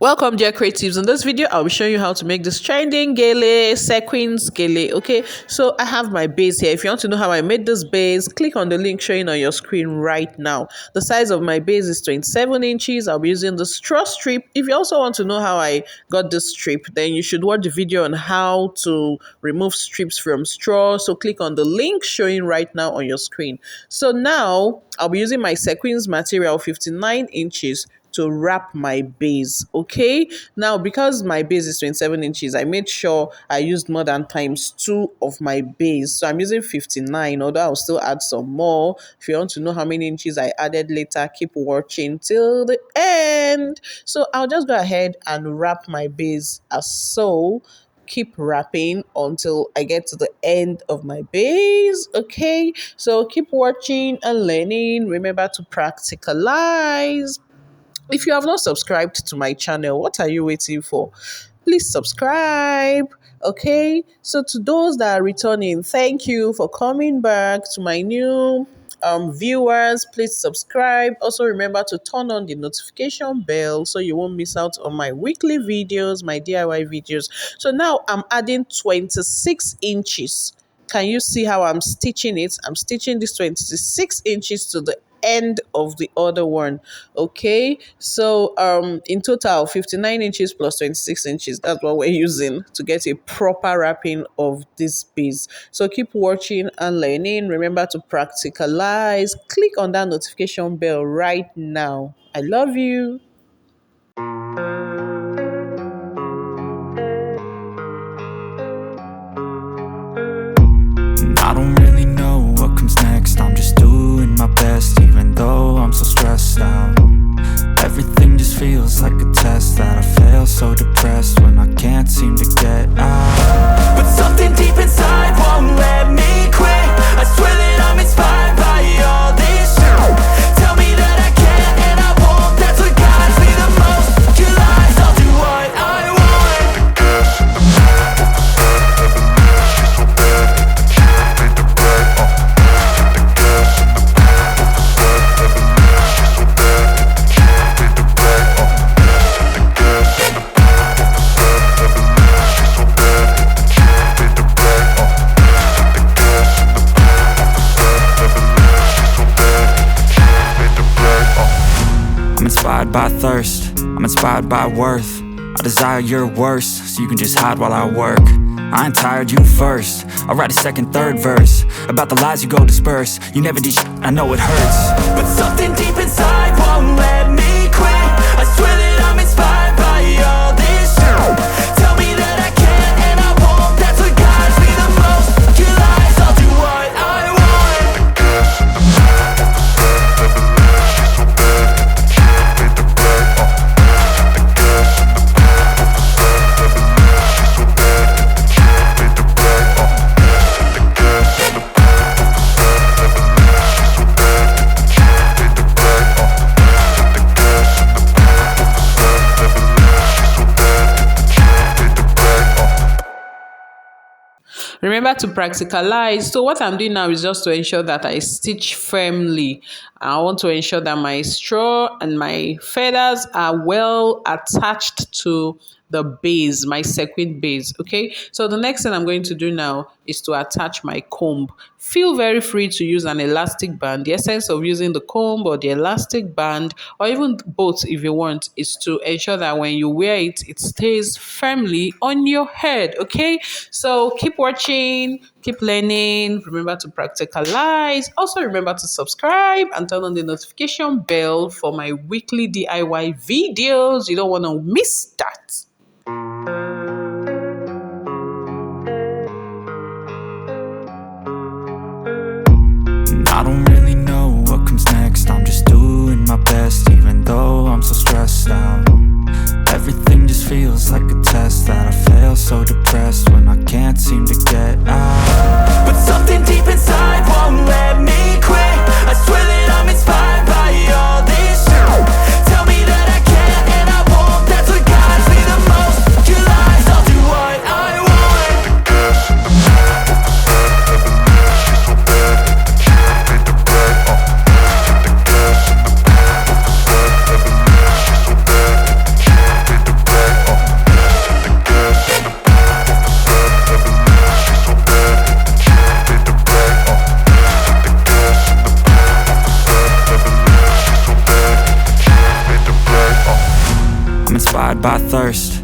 Welcome, dear creatives. In this video, I'll be showing you how to make this trending gele, sequins gele. Okay, so I have my base here. If you want to know how I made this base, click on the link showing on your screen right now. The size of my base is 27 inches. I'll be using the straw strip. If you also want to know how I got this strip, then you should watch the video on how to remove strips from straw. So click on the link showing right now on your screen. So now I'll be using my sequins material 59 inches to wrap my base. Okay, now because my base is 27 inches, I made sure I used more than times 2 of my base, so I'm using 59, although I'll still add some more. If you want to know how many inches I added later, keep watching till the end. So I'll just go ahead and wrap my base as so. Keep wrapping until I get to the end of my base. Okay, so keep watching and learning. Remember to practicalize. If you have not subscribed to my channel, what are you waiting for? Please subscribe. Okay, so to those that are returning, thank you for coming back. To my new viewers, please subscribe. Also remember to turn on the notification bell so you won't miss out on my weekly videos, my DIY videos. So now I'm adding 26 inches. Can you see how I'm stitching it? I'm stitching this 26 inches to the end of the other one. Okay, so in total 59 inches plus 26 inches, that's what we're using to get a proper wrapping of this piece. So keep watching and learning. Remember to practicalize. Click on that notification bell right now. I love you. I don't really know what comes next. I'm just doing my best, even though I'm so stressed out. Everything just feels like a test that I fail, so depressed when I can't seem to get out. But something deep inside won't let me quit. I swear that I'm inspired by all this shit. Tell me that I can and I won't. That's what guides me the most. Your lies, I'll do what I want. I'm inspired by thirst, I'm inspired by worth. I desire your worst, so you can just hide while I work. I ain't tired, you first. I'll write a second, third verse about the lies you go disperse. You never did shit, I know it hurts. But something deep inside won't let me quit. I swear that I'm inspired by all this shit. Tell me that I can and I won't. That's what guides me the most. Your lies, I'll do what I want. Remember to practicalize. So what I'm doing now is just to ensure that I stitch firmly. I want to ensure that my straw and my feathers are well attached to the base, my sequin base. Okay, so the next thing I'm going to do now is to attach my comb. Feel very free to use an elastic band. The essence of using the comb or the elastic band, or even both if you want, is to ensure that when you wear it, it stays firmly on your head. Okay, so keep watching, keep learning. Remember to practicalize. Also remember to subscribe and turn on the notification bell for my weekly DIY videos. You don't want to miss that. I don't really know what comes next. I'm just doing my best, even though I'm so stressed out. Everything just feels like a test that I fail, so depressed when I can't seem to get out. But something deep inside won't let me quit. I swear that I'm inspired by all this shit. Tell me that I can and I won't. That's what guides me the most. Your lies, I'll do what I want. by thirst.